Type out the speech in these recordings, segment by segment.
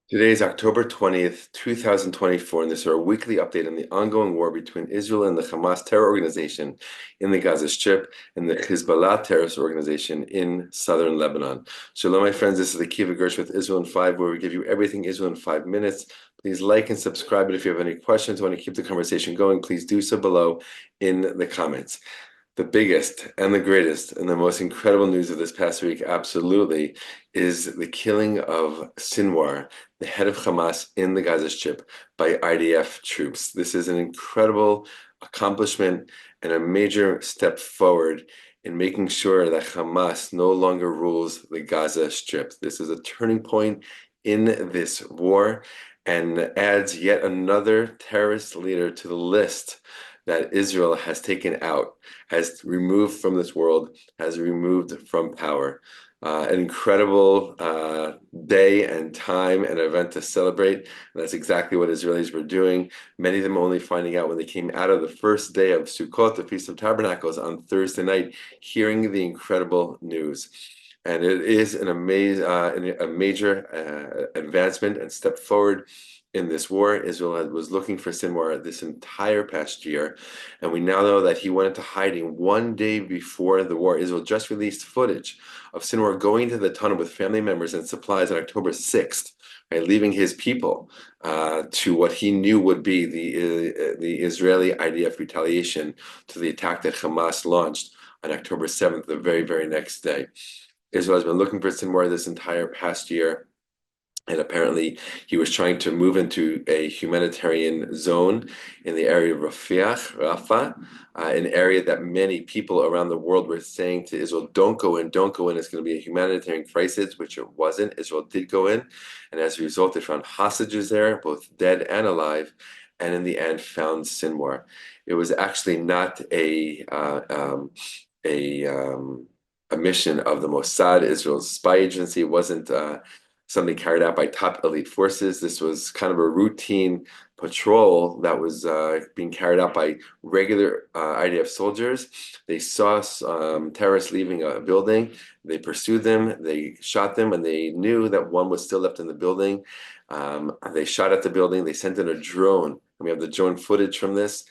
Today is October 20th, 2024, and this is our weekly update on the ongoing war between Israel and the Hamas terror organization in the Gaza Strip and the Hezbollah terrorist organization in Southern Lebanon. Shalom, my friends. This is the Kiva Gersh with Israel in 5, where we give you everything Israel in 5 minutes. Please like and subscribe. And if you have any questions, want to keep the conversation going, please do so below in the comments. The biggest and the greatest and the most incredible news of this past week, absolutely, is the killing of Sinwar, the head of Hamas in the Gaza Strip, by IDF troops. This is an incredible accomplishment and a major step forward in making sure that Hamas no longer rules the Gaza Strip. This is a turning point in this war and adds yet another terrorist leader to the list that Israel has taken out, has removed from this world, has removed from power. An incredible day and time and event to celebrate. And that's exactly what Israelis were doing. Many of them only finding out when they came out of the first day of Sukkot, the Feast of Tabernacles, on Thursday night, hearing the incredible news. And it is an a major advancement and step forward in this war. Israel was looking for Sinwar this entire past year, and we now know that he went into hiding one day before the war. Israel just released footage of Sinwar going to the tunnel with family members and supplies on October 6th, right, leaving his people to what he knew would be the Israeli IDF retaliation to the attack that Hamas launched on October 7th, the very, very next day. Israel has been looking for Sinwar this entire past year. And apparently, he was trying to move into a humanitarian zone in the area of Rafah, an area that many people around the world were saying to Israel, don't go in, don't go in. It's going to be a humanitarian crisis, which it wasn't. Israel did go in. And as a result, they found hostages there, both dead and alive, and in the end found Sinwar. It was actually not a, a mission of the Mossad, Israel's spy agency. It wasn't something carried out by top elite forces. This was kind of a routine patrol that was being carried out by regular IDF soldiers. They saw terrorists leaving a building. They pursued them. They shot them, and they knew that one was still left in the building. They shot at the building. They sent in a drone. We have the drone footage from this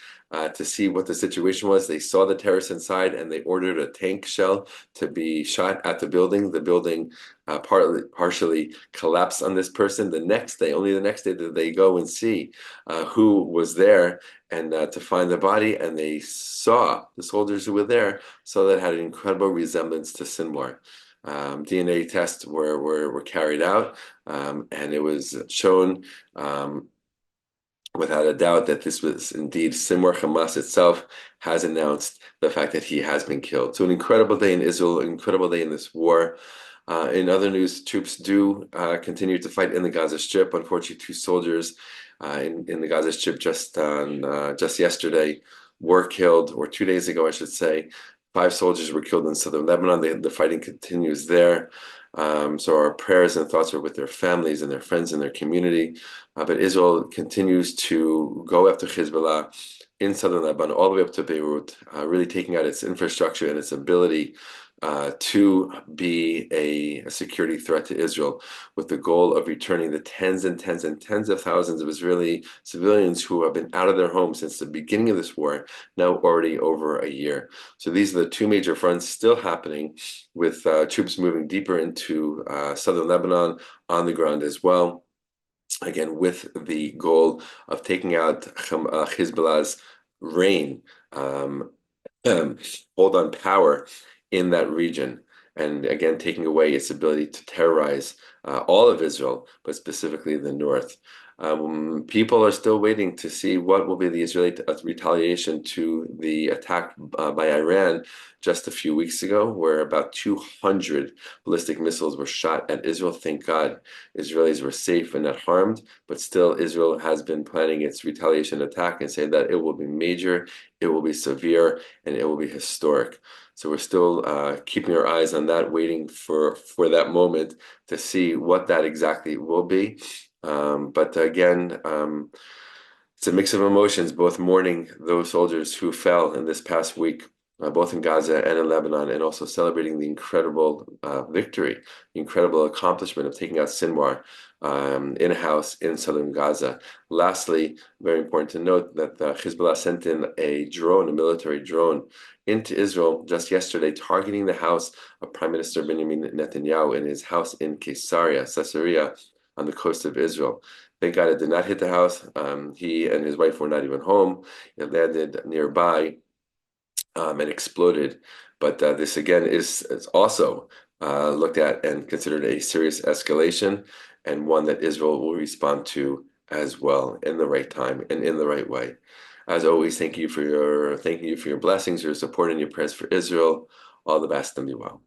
to see what the situation was. They saw the terrorists inside, and they ordered a tank shell to be shot at the building. The building partially collapsed on this person. The next day, only the next day, did they go and see who was there and to find the body. And they saw the soldiers who were there, so that had an incredible resemblance to Sinwar. DNA tests were carried out, and it was shown without a doubt that this was indeed Sinwar. Hamas itself has announced the fact that he has been killed. So an incredible day in Israel, an incredible day in this war. In other news, troops do continue to fight in the Gaza Strip. Unfortunately, two soldiers in the Gaza Strip just yesterday were killed, or 2 days ago, I should say. 5 soldiers were killed in Southern Lebanon. The fighting continues there. So our prayers and thoughts are with their families and their friends and their community. But Israel continues to go after Hezbollah in Southern Lebanon, all the way up to Beirut, really taking out its infrastructure and its ability to be a security threat to Israel, with the goal of returning the tens and tens and tens of thousands of Israeli civilians who have been out of their homes since the beginning of this war, now already over a year. So these are the two major fronts still happening, with troops moving deeper into southern Lebanon on the ground as well. Again, with the goal of taking out Hezbollah's reign, hold on power in that region, and again taking away its ability to terrorize all of Israel, but specifically the north. People are still waiting to see what will be the Israeli retaliation to the attack by Iran just a few weeks ago, where about 200 ballistic missiles were shot at Israel. Thank God Israelis were safe and not harmed, but still Israel has been planning its retaliation attack and saying that it will be major, it will be severe, and it will be historic. So we're still keeping our eyes on that, waiting for that moment to see what that exactly will be. But again, it's a mix of emotions, both mourning those soldiers who fell in this past week both in Gaza and in Lebanon, and also celebrating the incredible victory, the incredible accomplishment of taking out Sinwar in a house in southern Gaza. Lastly, very important to note that Hezbollah sent in a drone, a military drone, into Israel just yesterday, targeting the house of Prime Minister Benjamin Netanyahu in his house in Caesarea, on the coast of Israel. Thank God it did not hit the house. He and his wife were not even home. It landed nearby and exploded. But this again is also looked at and considered a serious escalation, and one that Israel will respond to as well in the right time and in the right way. As always, thank you for your blessings, your support, and your prayers for Israel. All the best, and be well.